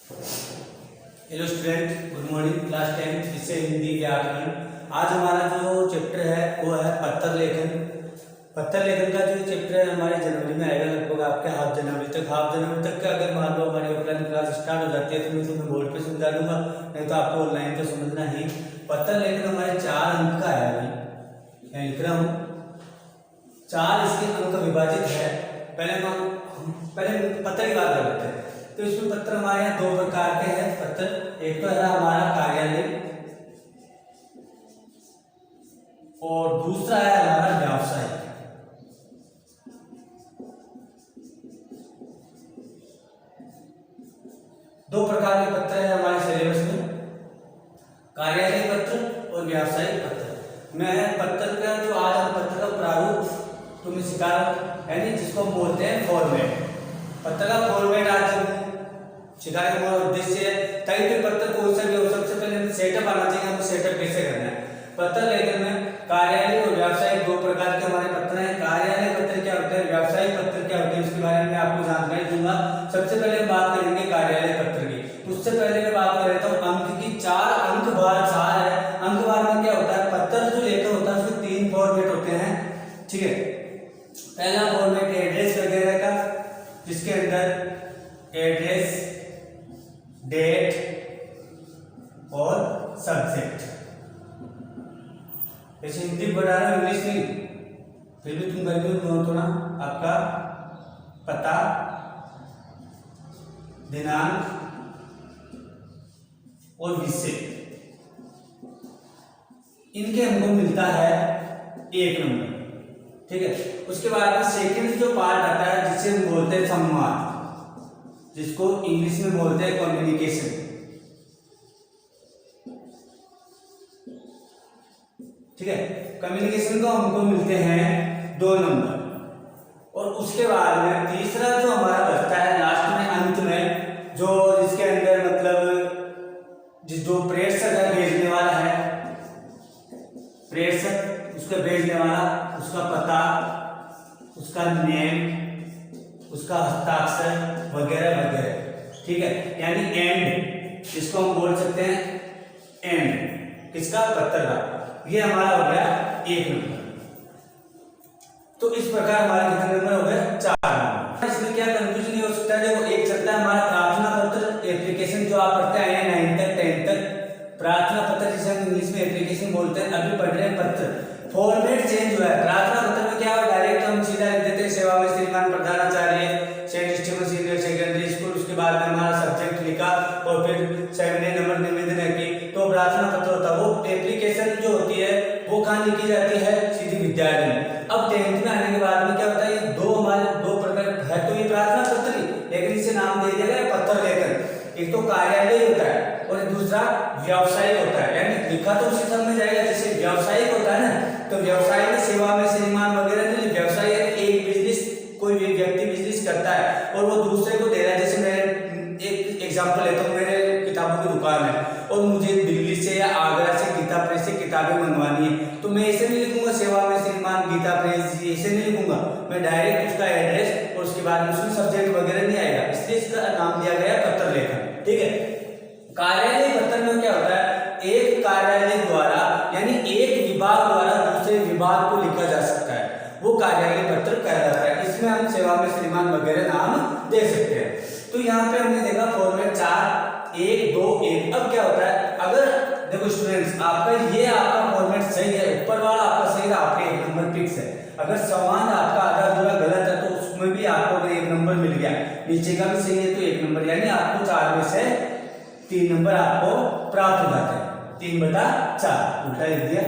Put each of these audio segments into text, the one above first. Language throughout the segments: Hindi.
Hello student, good morning. Class 10 विषय हिंदी व्याकरण। आज हमारा जो चैप्टर है वो है पत्र लेखन। पत्र लेखन का जो चैप्टर है हमारे जनवरी में आएगा, लगभग आपके हाफ जनवरी तक। हाफ जनवरी तक का अगर मान लो हमारी ऑफलाइन क्लास स्टार्ट हो जाती है तो मैं तुम्हें बोर्ड पे समझा दूंगा, नहीं तो आपको ऑनलाइन तो समझना ही। पत्र लेखन हमारे 4 अंक का है भाई, मैं लिख रहा हूँ 4 इसके अंक विभाजित है। पहले पत्र की बात कर लेते हैं। तो इसमें पत्र हमारे यहाँ 2 प्रकार के हैं पत्र। एक तो है हमारा कार्यालय और दूसरा है हमारा व्यावसायिक। दो प्रकार के पत्र हैं हमारे सिलेबस में, कार्यालय पत्र और व्यावसायिक पत्र। मैं पत्र का जो आज हम पत्र का प्रारूप तुम्हें सिखा यानी जिसको हम बोलते हैं फॉर्मेट। पत्र का फॉर्मेट आज सिखाने का उद्देश्य है ताकि कोई पत्र कौन सा भी हो, सबसे पहले हमें सेटअप आना चाहिए, हमें सेटअप कैसे करना है। पत्र लेखन में कार्यालय और व्यावसायिक 2 प्रकार के हमारे पत्र हैं। कार्यालय पत्र क्या होते हैं, व्यावसायिक पत्र क्या होते हैं, इसके बारे में आपको जानकारी दूंगा। सबसे पहले हम बात करेंगे कार्यालय पत्र की। उससे पहले मैं बात कर लेता हूँ अंक की। 4 अंक बार 4 है। अंक बार में क्या होता है, पत्र जो लेखन होता है उसमें 3 फॉर्मेट होते हैं, ठीक है। पहला फॉर्मेट एड्रेस वगैरह का, जिसके अंदर एड्रेस, डेट और सब्जेक्ट। जैसे हिंदी पढ़ा रहा हूं, इंग्लिश नहीं, फिर भी तुम घर में तो ना आपका पता, दिनांक और विषय, इनके हमको मिलता है 1 नंबर, ठीक है। उसके बाद में सेकंड जो पार्ट आता है जिसे हम बोलते हैं संवाद, जिसको इंग्लिश में बोलते हैं कम्युनिकेशन, ठीक है। कम्युनिकेशन को हमको मिलते हैं 2 नंबर। और उसके बाद में तीसरा जो हमारा बचता है लास्ट में अंत में, जो जिसके अंदर मतलब जो प्रेषक है, भेजने वाला है, प्रेषक उसका भेजने वाला, उसका पता, उसका नेम, उसका हस्ताक्षर वगैरह वगैरह, ठीक है। यानी एंड, जिसको हम बोल सकते हैं एंड किसका, पत्र का। ये हमारा हो गया 1 नंबर। तो इस प्रकार हमारे कितने नंबर हो गए, 4 नंबर। इसमें क्या कंफ्यूजन नहीं हो सकता है। देखो एक चलता है हमारा प्रार्थना पत्र एप्लीकेशन, जो आप पढ़ते आए हैं 9 तक 10 तक। प्रार्थना पत्र जिसे हम इंग्लिश में एप्लीकेशन बोलते हैं, अभी पढ़ रहे हैं पत्र। फॉर्मेट चेंज हुआ है। प्रार्थना पत्र में क्या हुआ, डायरेक्ट हम सीधा लिख देते हैं सेवा में श्रीमान प्रधानाचार्य, Saint Stephen senior secondary school. उसके बाद में हमारा सब्जेक्ट लिखा और फिर 7 नंबर निवेदन है कि तो प्रार्थना पत्र होता है। वो एप्लीकेशन जो होती है वो कहाँ लिखी जाती है, सीधी विद्यालय में। अब 10th में आने के बाद में क्या होता है, ये 2 हमारे 2 प्रकार है। तो ये प्रार्थना पत्र ही, लेकिन इसे नाम दे दिया गया पत्र लेखन। एक तो कार्यालय होता है और दूसरा व्यवसायिक होता है। यानी लिखा तो उसी सब में जाएगा। जैसे व्यवसायिक होता है ना, तो व्यवसाय में सेवा में श्रीमान वगैरह नहीं। व्यवसाय एक बिजनेस, कोई भी व्यक्ति बिजनेस करता है और वो दूसरे को दे रहा है। जैसे मैं एक एग्जांपल लेता हूँ, मेरे किताबों की दुकान है और मुझे दिल्ली से या आगरा से गीता प्रेस से किताबें मंगवानी है, तो मैं ऐसे नहीं लिखूंगा सेवा में श्रीमान गीता प्रेस, ऐसे नहीं लिखूंगा। मैं डायरेक्ट उसका एड्रेस और उसके बाद में उसमें सब्जेक्ट वगैरह नहीं आएगा, इसलिए इसका नाम दिया गया पत्र लेखन, ठीक है। कार्यालय पत्र में क्या होता है, एक कार्यालय द्वारा यानी एक विभाग द्वारा दूसरे विभाग को लिखा जा सकता है, वो कार्यालय पत्र कहलाता है। इसमें हम सेवा में श्रीमान वगैरह नाम दे सकते हैं। तो यहाँ पे हमने देखा फॉर्मेट 4 1 2 1। अब क्या होता है, अगर देखो स्टूडेंट्स, आपका ये आपका फॉर्मेट सही है, ऊपर वाला आपका सही है, आपके 1 नंबर फिक्स है। अगर समान आपका आधा अधूरा गलत है तो उसमें भी आपको अगर 1 नंबर मिल गया, नीचे का भी सही है तो 1 नंबर, यानी आपको 4 में से 3 नंबर आपको प्राप्त हो जाते हैं। 3/4 उल्टा लिख दिया,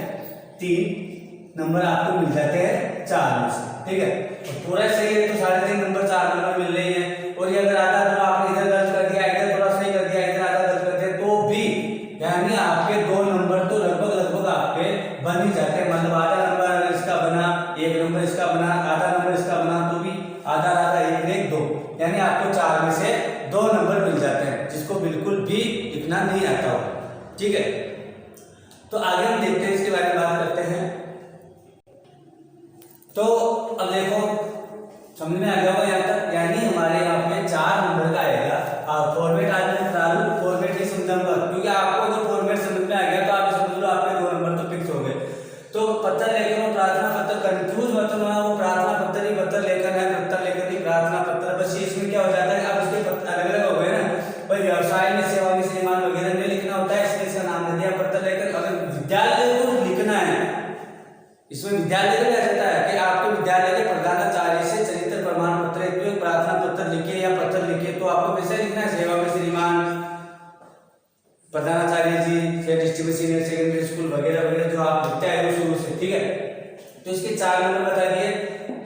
3 नंबर आपको मिल जाते हैं 4 में से, ठीक है। और पूरा सही है तो 3.5 नंबर 4 नंबर मिल रही है। और ये अगर आधा थोड़ा आपने इधर गलत कर दिया, इधर थोड़ा सही कर दिया, इधर आधा गलत कर दिया, तो भी यानी आपके 2 नंबर तो लगभग आपके बन ही जाते हैं। मतलब आधा नंबर अगर इसका बना, 1 नंबर इसका बना, आधा नंबर इसका बना, तो भी आधा 1 1 2, यानी आपको 4 में से 2 नंबर मिल जाते हैं, जिसको बिल्कुल भी लिखना नहीं आता हो, ठीक है। तो आगे हम देखते हैं, इसके बारे में बात करते हैं। तो अब देखो समझ में आ गया होगा यहाँ तक, यानी हमारे यहाँ पे 4 नंबर का आएगा। फॉर्मेट आज मैं समझाऊंगा, क्योंकि आपको अगर फॉर्मेट समझ में आ गया तो आप समझ लो आपके 2 नंबर तो फिक्स हो गए। तो पत्र लेखन और प्रार्थना पत्र, कंफ्यूज मत होना, वो प्रार्थना पत्र ही पत्र लेखन है, पत्र लेखन ही प्रार्थना पत्र, बस ये इसमें क्या हो जाता है, अब इसके अलग अलग हो गए ना भाई, व्यवसाय में सेवा में श्रीमान वगैरह में लिखना होता है, इसलिए इसका नाम दे दिया पत्र लेखन। अगर विद्यालय को लिखना है, इसमें विद्यालय का क्या रहता है कि आपके विद्यालय के प्रधानाचार्य से चरित्र प्रमाण पत्र हेतु प्रार्थना पत्र लिखे या पत्र लिखे, तो आपको कैसे लिखना है, सेवा में श्रीमान प्रधानाचार्य जी से डिस्ट्रिक्ट सीनियर सेकेंडरी स्कूल वगैरह वगैरह जो आप लिखते आए हो शुरू से, ठीक है। तो इसके 4 नंबर बता दिए।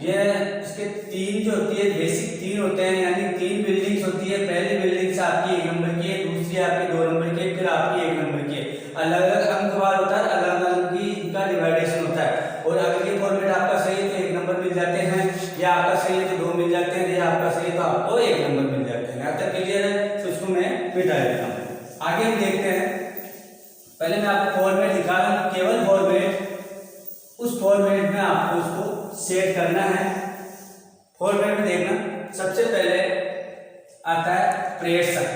ये इसके 3 जो होती है बेसिक 3 होते हैं, यानी 3 बिल्डिंग्स होती है। पहली बिल्डिंग्स आपकी 1 नंबर की है, दूसरी आपकी 2 नंबर की है, फिर आपकी 1 नंबर की है। अलग अलग अंकवार होता है, अलग अलग की इनका डिवाइडेशन होता है। और अगर ये फॉर्मेट आपका सही है तो 1 नंबर मिल जाते हैं, या आपका सही है तो 2 मिल जाते हैं, या आपका सही है तो आपको 1 नंबर मिल जाते हैं। यहाँ तक क्लियर है? तो इसको मैं मिटा देता हूँ। आगे हम देखते हैं। पहले मैं आपको फॉर्मेट दिखा रहा हूँ, केवल फॉर्मेट, उस फॉर्मेट में आपको उसको सेट करना है। फॉर्मेट में देखना, सबसे पहले आता है प्रेषक,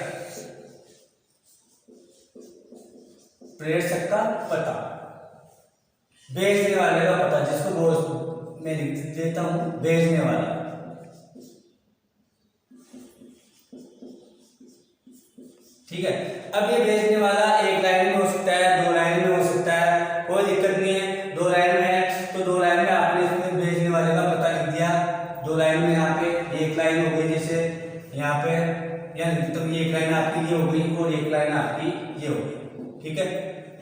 प्रेषक का पता, भेजने वाले का पता, जिसको मैं लिख देता हूं भेजने वाला। ठीक है, अब ये भेजने वाला 1 लाइन में हो सकता है, 2 लाइन में हो सकता है, कोई दिक्कत नहीं है। 2 लाइन में है तो 2 लाइन में आपने इसमें भेजने वाले का पता लिख दिया। 2 लाइन में यहाँ पे 1 लाइन हो गई, जैसे यहाँ पे यानी तो ये 1 लाइन आपकी ये हो गई और 1 लाइन आपकी ये हो गई, ठीक है।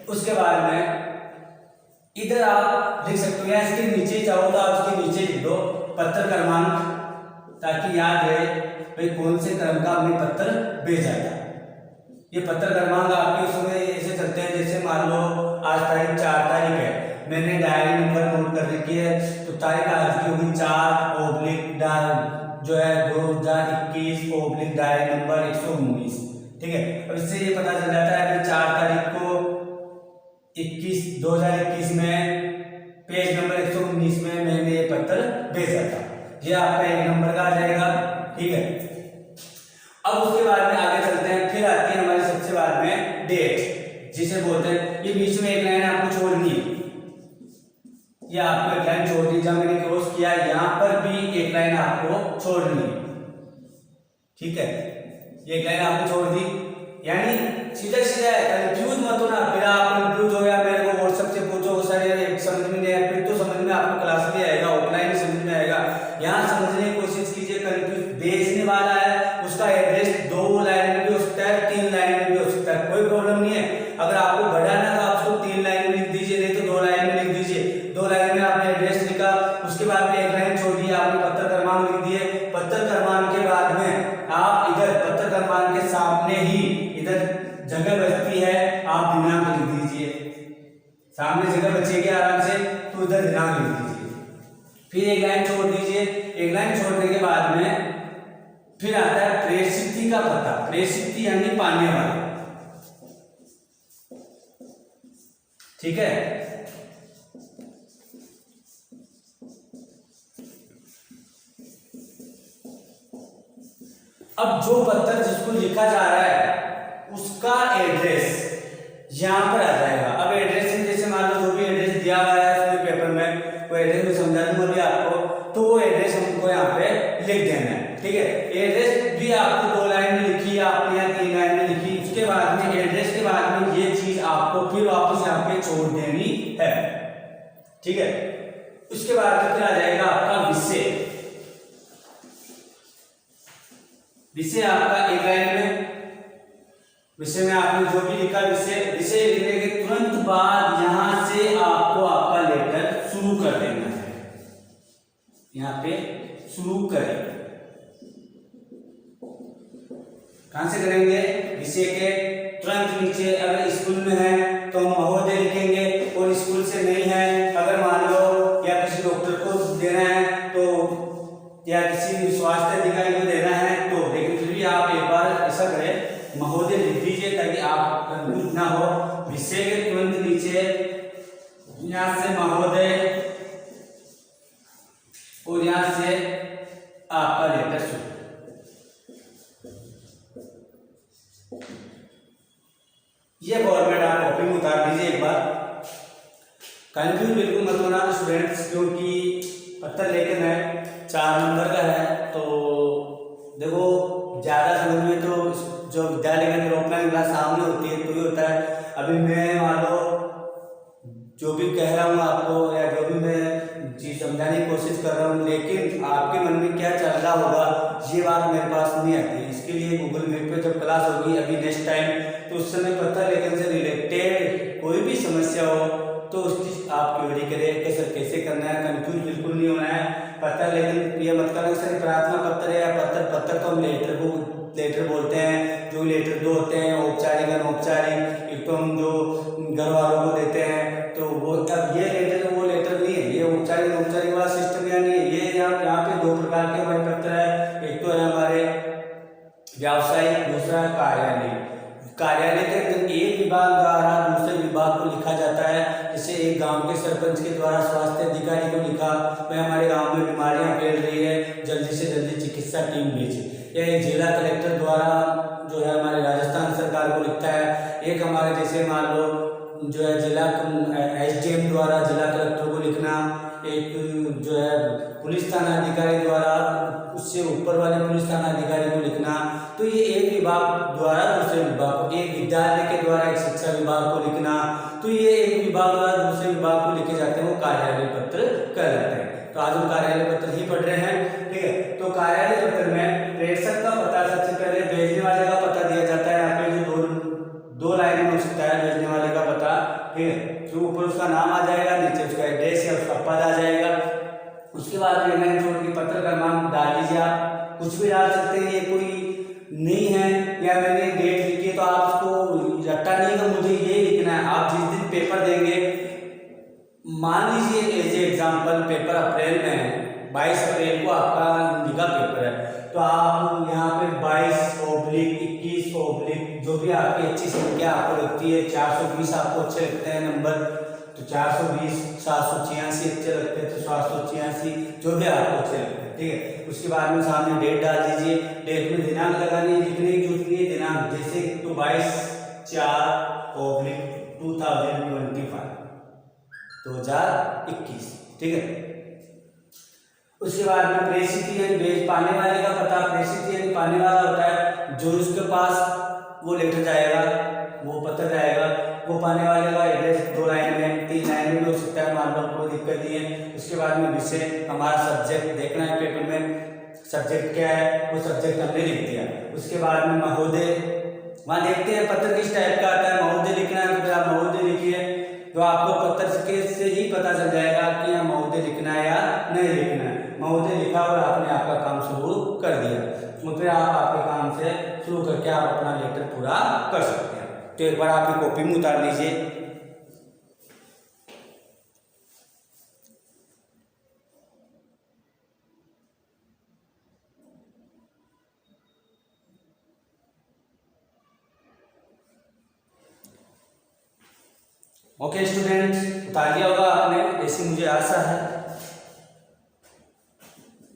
उसके बाद में इधर आप लिख सकते हो, या इसके नीचे चाहो तो आप इसके नीचे लिख दो पत्र क्रमांक, ताकि याद रहे भाई कौन से क्रम का हमने पत्र भेजा था। ये पत्र क्रमांक आपके उसमें ऐसे चलते हैं, जैसे मान लो आज तारीख 4 तारीख है, मैंने डायरी नंबर नोट कर रखी है, तो तारीख आज की होगी 4/डायरी जो है 2021 डायरी नंबर 119, ठीक है। अब इससे ये पता चल जाता है कि 4 तारीख को 2021 में पेज नंबर 119 में मैंने ये पत्र भेजा था। ये आपका 1 नंबर का आ जाएगा, ठीक है। अब उसके बाद में आगे चलते हैं, फिर आती है हमारे सबसे बाद में डेट, जिसे बोलते हैं, ये बीच में 1 लाइन आपको छोड़नी है, ये आपको 1 लाइन छोड़नी, जब मैंने क्रॉस किया यहाँ पर भी 1 लाइन आपको छोड़नी है, ठीक है। ये 1 लाइन आपको छोड़ दी, यानी सीधा सीधा है, कंफ्यूज मत होना। फिर आप कंफ्यूज हो गया, मेरे को व्हाट्सएप से पूछो सर समझ में नहीं आया, फिर तो समझ में आपको क्लास में आएगा, ऑफलाइन ही समझ में आएगा। यहाँ समझने की कोशिश कीजिए। कंफ्यूज भेजने वाला है, उसका एड्रेस 2 लाइन में भी हो सकता है, 3 लाइन में भी हो सकता है, कोई प्रॉब्लम नहीं है। अगर आपको बढ़ाना तो आप उसको 3 लाइन में लिख दीजिए, नहीं तो 2 लाइन में लिख दीजिए। 2 लाइन में आपने एड्रेस लिखा, उसके बाद में 1 लाइन छोड़ दी, आपने पत्र क्रमांक लिख दिए। पत्र क्रमांक के बाद में आप इधर पत्र क्रमांक के सामने ही इधर जगह बचती है, आप दिनांक लिख दीजिए। सामने जगह बचेगी आराम से, तो इधर दिनांक लिख दीजिए। फिर 1 लाइन छोड़ दीजिए। 1 लाइन छोड़ने के बाद में फिर आता है प्रेषित का पता, प्रेषित यानी पाने वाला, ठीक है। अब जो पत्र जिसको लिखा जा रहा है उसका एड्रेस यहां पर आ जाएगा। अब एड्रेस में जैसे मान लो जो भी एड्रेस दिया हुआ है उसमें पेपर में, वो एड्रेस में समझा दूंगा अभी आपको, तो वो एड्रेस हमको यहाँ पे लिख देना है, ठीक है। एड्रेस भी आपको 2 लाइन में लिखी, आपने यहाँ 3 लाइन में लिखी। उसके बाद में एड्रेस के बाद में ये चीज आपको फिर वापस यहाँ पे छोड़ देनी है, ठीक है। उसके बाद में फिर आ जाएगा आपका विषय। विषय आपका 1 लाइन में, विषय में आपने जो भी लिखा विषय लिखने के तुरंत बाद यहां से आपको आपका लेटर शुरू कर देना है। यहां पे शुरू करें, कहां से करेंगे? विषय के तुरंत नीचे अगर स्कूल में है तो हम महोदय लिखेंगे, और स्कूल से नहीं है, अगर मान लो या किसी डॉक्टर को देना है तो, या किसी स्वास्थ्य अधिकारी को देना है तो, लेकिन फिर भी आप एक बार ऐसा करें महोदय लिख दीजिए ताकि आप कंफ्यूज ना हो। विषय के तुरंत नीचे यहां से महोदय और यहां से आपका लेटर शुरू। ये फॉर्मेट आप कॉपी में उतार लीजिए एक बार। कंफ्यूज बिल्कुल मत होना स्टूडेंट्स, क्योंकि पत्थर लेकिन है 4 नंबर का है। तो देखो ज़्यादा समझ में तो जो विद्यालय के अंदर ऑफलाइन क्लास सामने होती है तो ये होता है। अभी मैं मान लो जो भी कह रहा हूँ आपको या जो भी मैं जी समझाने की कोशिश कर रहा हूँ, लेकिन आपके मन में क्या चल रहा होगा ये बात मेरे पास नहीं आती। इसके लिए गूगल मीट पे जब क्लास होगी अभी नेक्स्ट टाइम, तो उस समय पत्थर लेखन से रिलेटेड कोई भी समस्या हो तो उसकी आप क्वेरी करें कि सर कैसे करना है। कंफ्यूज बिल्कुल नहीं होना है। पत्थर लेकिन ये मत करना सर प्रार्थना पत्र है या पत्थर तो हम लेटर बोलते हैं। जो लेटर दो होते हैं औपचारिक अनौपचारिक, एक तो हम जो घर वालों को देते हैं तो वो, अब ये लेटर वो लेटर नहीं है, ये औपचारिक अनौपचारिक वाला सिस्टम यहाँ नहीं है। ये यहाँ पे 2 प्रकार के हमारे पत्र है, एक तो है हमारे व्यावसायिक, दूसरा है कार्यालय। कार्यालय के अंदर एक विभाग द्वारा दूसरे विभाग को लिखा जाता है। जैसे एक गांव के सरपंच के द्वारा स्वास्थ्य अधिकारी को लिखा, भाई हमारे गांव में बीमारियां फैल रही है, जल्दी से जल्दी चिकित्सा टीम भेजिए। या एक जिला कलेक्टर द्वारा जो है हमारे राजस्थान सरकार को लिखता है। एक हमारे जैसे मान लो जो है जिला SDM द्वारा जिला कलेक्टर को लिखना, एक जो है पुलिस थाना अधिकारी द्वारा उससे ऊपर वाले पुलिस थाना अधिकारी को लिखना। तो ये एक विभाग द्वारा दूसरे विभाग को, एक विद्यालय के द्वारा एक शिक्षा विभाग को लिखना, तो ये एक विभाग द्वारा दूसरे विभाग को लिखे जाते हैं, वो कार्यालय पत्र कहलाते हैं। तो आज हम कार्यालय पत्र ही पढ़ रहे हैं, ठीक है। तो कार्यालय पत्र में प्रेषक का पता सबसे पहले भेजने वाले का पता दिया जाता है। यहाँ पे जो दो लाइन में हो सकता है भेजने वाले का पता, ठीक है। तो ऊपर उसका नाम आ जाएगा, नीचे उसका एड्रेस या उसका पद आ जाएगा। उसके बाद में जोड़ के पत्र का नाम डाल लीजिए। आप कुछ भी डाल सकते हैं, ये कोई नहीं है या मैंने डेट लिखी है तो आप उसको रट्टा नहीं कि मुझे ये लिखना है। आप जिस दिन पेपर देंगे, मान लीजिए एज एग्जाम्पल पेपर अप्रैल में है, 22 अप्रैल को आपका हिंदी का पेपर है, तो आप यहाँ पे 22/21 जो भी आपकी अच्छी संख्या आपको लगती है, 420 आपको अच्छे लगते हैं नंबर तो 420, 786 अच्छे लगते हैं तो 786, जो भी आपको अच्छे लगते हैं, ठीक है। उसके बाद में सामने डेट डाल दीजिए। डेट में दिनांक लगानी है, लिखने की जरूरत नहीं है दिनांक, जैसे तो 22/4/2021, ठीक है। उसके बाद में प्रेषित यानी भेज पाने वाले का पता, प्रेषित यानी पाने वाला होता है जो उसके पास वो लेटर जाएगा, वो पत्र जाएगा, वो पाने वाले का एड्रेस 2 लाइन में 3 लाइन में भी हो सकता है, मान लो कोई दिक्कत नहीं है। उसके बाद में विषय, हमारा सब्जेक्ट देखना है पेपर में, सब्जेक्ट क्या है वो सब्जेक्ट हमने लिख दिया। उसके बाद में महोदय, वहाँ देखते हैं पत्र किस टाइप का आता है, महोदय लिखना है तो आप महोदय लिखिए, तो आपको पत्र से ही पता चल जाएगा कि यहाँ महोदय लिखना है या नहीं लिखना है। महोदय लिखा और आपने आपका काम शुरू कर दिया, तो फिर आप आपके काम से शुरू करके आप अपना लेटर पूरा कर सकते हैं। तो एक बार आप कॉपी में उतार लीजिए। ओके स्टूडेंट्स, उतार लिया होगा आपने, ऐसी मुझे आशा है,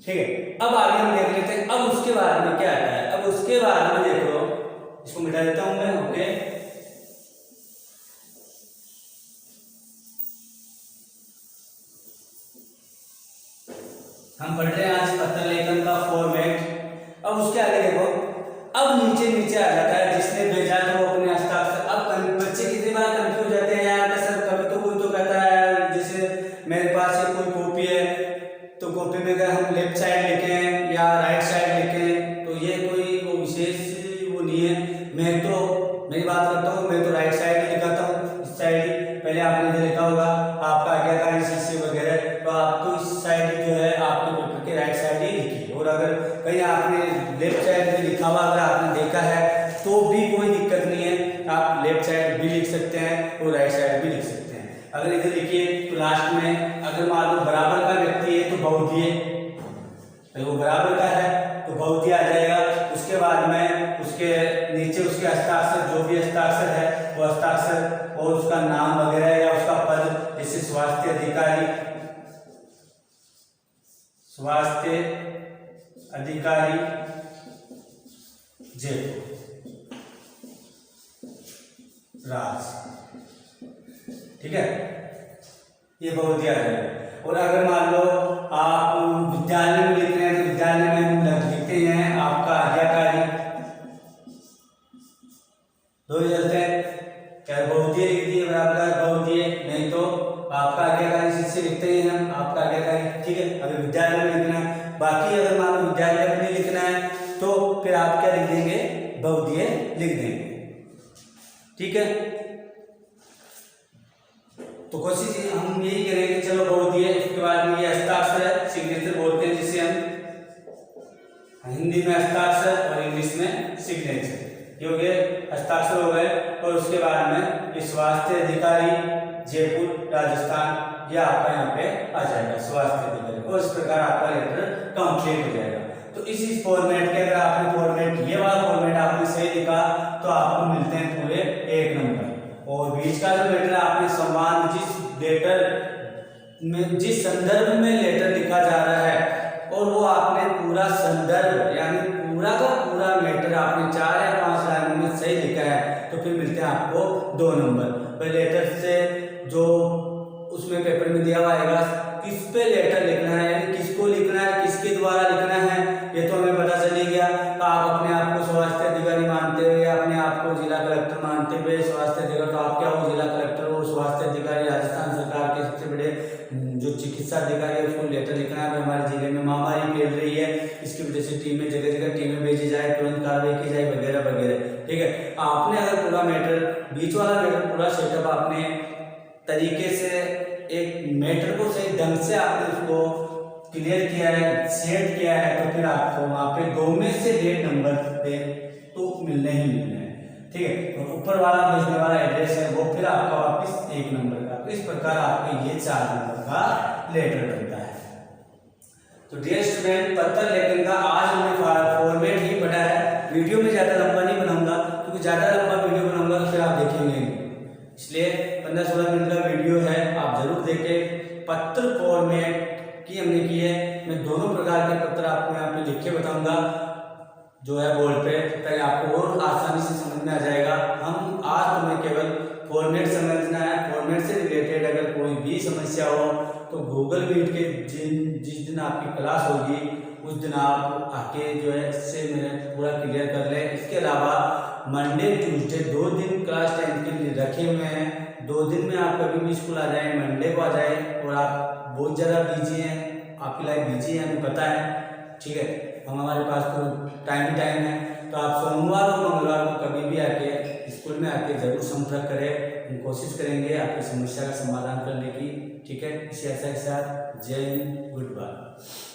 ठीक है। अब आगे हम देख लेते हैं अब उसके बाद में क्या आता है। अब उसके बाद में देखो, इसको मिटा देता हूं मैं, ओके। हम पढ़ रहे हैं आज पत्र लेखन का फॉर्मेट। अब उसके आगे देखो, अब नीचे आ जाता है जिसने भेजा तो वो अपने हस्ताक्षर। अब बच्चे कितनी बार कंफ्यूज जाते हैं यार सर, कभी तो कोई तो कहता है जैसे मेरे पास ये कोई कॉपी है तो कॉपी में अगर हम लेफ्ट साइड लिखें या राइट साइड लिखें तो ये कोई वो विशेष वो नहीं है। मैं तो मेरी बात करता हूँ, मैं तो राइट साइड ही लिखाता हूँ, इस साइड ही। पहले आपने जो लिखा होगा आपका आज्ञाकारी शिष्य वगैरह, तो आप तो इस साइड जो है आपके पेपर के राइट साइड ही लिखिए। और अगर कहीं आपने लेफ्ट साइड भी लिखा हुआ अगर आपने देखा है तो भी कोई दिक्कत नहीं है, आप लेफ्ट साइड भी लिख सकते हैं और राइट साइड भी लिख सकते हैं। अगर इधर लिखिए तो लास्ट में अगर मान लो बराबर का व्यक्ति है तो बहुधिये, वो बराबर का है तो बहुधिये आ जाएगा। उसके बाद में उसके नीचे उसके हस्ताक्षर, जो भी हस्ताक्षर है वो हस्ताक्षर और उसका नाम वगैरह या उसका पद, जैसे स्वास्थ्य अधिकारी, स्वास्थ्य अधिकारी जयपुर, राज, ठीक है, ये बहुवचन आ जाएगा। और अगर मान लो आप विद्यालय में लिख रहे हैं तो विद्यालय में हम लिखते हैं आपका आज्ञाकारी, दो चलते हैं, क्या बहुवचन लिख दिए बराबर बहुवचन, नहीं तो आपका आज्ञाकारी शिष्य लिखते हैं हम आपका आज्ञाकारी, ठीक है। अगर विद्यालय में लिखना है, बाकी अगर मान लो विद्यालय में नहीं लिखना है तो फिर आप क्या लिख देंगे, बहुवचन लिख देंगे, ठीक है। तो कोशिश हम यही करेंगे, चलो बहुवचन, उसके बाद में ये हस्ताक्षर है, सिग्नेचर बोलते हैं जिसे हम हिंदी में हस्ताक्षर और इंग्लिश में सिग्नेचर, ये हो गए हस्ताक्षर हो गए। और उसके बाद में ये स्वास्थ्य अधिकारी जयपुर राजस्थान, ये आपका यहाँ पे आ जाएगा स्वास्थ्य अधिकारी, और इस प्रकार आपका लेटर कंप्लीट हो जाएगा। तो इस फॉर्मेट के अगर आपने फॉर्मेट ये वाला फॉर्मेट आपने सही लिखा तो आपको मिलते हैं पूरे 1 नंबर। और बीच का जो लेटर आपने संवाद, जिस लेटर में जिस संदर्भ में लेटर लिखा जा रहा है और वो आपने पूरा संदर्भ यानी पूरा का पूरा मैटर आपने 4 या 5 लाइनों में सही लिखा है तो फिर मिलते हैं आपको 2 नंबर। पर लेटर से जो उसमें पेपर में दिया हुआ आएगा किस पे लेटर लिखना है, यानी किसको लिखना है, किसके द्वारा लिखना है, ये तो हमें पता चल ही गया। तो आप अपने आप को स्वास्थ्य अधिकारी मानते हुए, अपने आप को जिला कलेक्टर मानते हुए, स्वास्थ्य अधिकारी, तो आप क्या हो, जिला कलेक्टर हो, स्वास्थ्य अधिकारी, राजस्थान सरकार के सबसे बड़े जो चिकित्सा अधिकारी है उसको लेटर लिखना है। हमारे जिले में महामारी फैल रही है, इसकी वजह से टीमें जगह जगह टीमें भेजी जाए, तुरंत कार्रवाई की जाए वगैरह वगैरह, ठीक है। आपने अगर पूरा मैटर, बीच वाला मैटर पूरा सेटअप आपने तरीके से एक मैटर को सही ढंग से आपने उसको क्लियर किया है, सेट किया है, तो फिर आपको वहां पे 2 में से 1.5 नंबर पे तो मिलने ही मिलने हैं, ठीक है। और ऊपर वाला भेजने वाला एड्रेस है वो फिर आपका वापस 1 नंबर का। तो इस प्रकार आपके ये 4 नंबर का लेटर बनता है। तो डियर स्टूडेंट, पत्र लेखन का आज हमने फॉर्मेट ही पढ़ा है। वीडियो में ज्यादा लंबा नहीं बनाऊंगा क्योंकि ज्यादा लंबा वीडियो बनाऊंगा तो फिर आप देखेंगे, इसलिए 15-16 मिनट का वीडियो है, आप जरूर देखें। पत्र फॉर्मेट की हमने की है, मैं दोनों प्रकार के पत्र आपको यहाँ पे लिख के बताऊंगा जो है बोर्ड पे, ताकि आपको और आसानी से समझ में आ जाएगा। हम आज तुम्हें केवल फॉर्मेट समझना है। फॉर्मेट से रिलेटेड अगर कोई भी समस्या हो तो गूगल मीट के जिस दिन आपकी क्लास होगी उस दिन आप आके जो है इससे मैंने पूरा क्लियर कर लें। इसके अलावा मंडे ट्यूसडे 2 दिन क्लास 10 के लिए रखे हुए हैं। 2 दिन में आप कभी भी स्कूल आ जाए, मंडे को आ जाए। और आप बहुत ज़्यादा बिजी हैं, आपकी लाइफ बिजी है, हमें पता है, ठीक है। हमारे पास तो टाइम ही टाइम है, तो आप सोमवार और मंगलवार को कभी भी आके स्कूल में आके जरूर संपर्क करें। हम कोशिश करेंगे आपकी समस्या का समाधान करने की, ठीक है। इसी आशा के साथ जय हिंद, गुड बाय।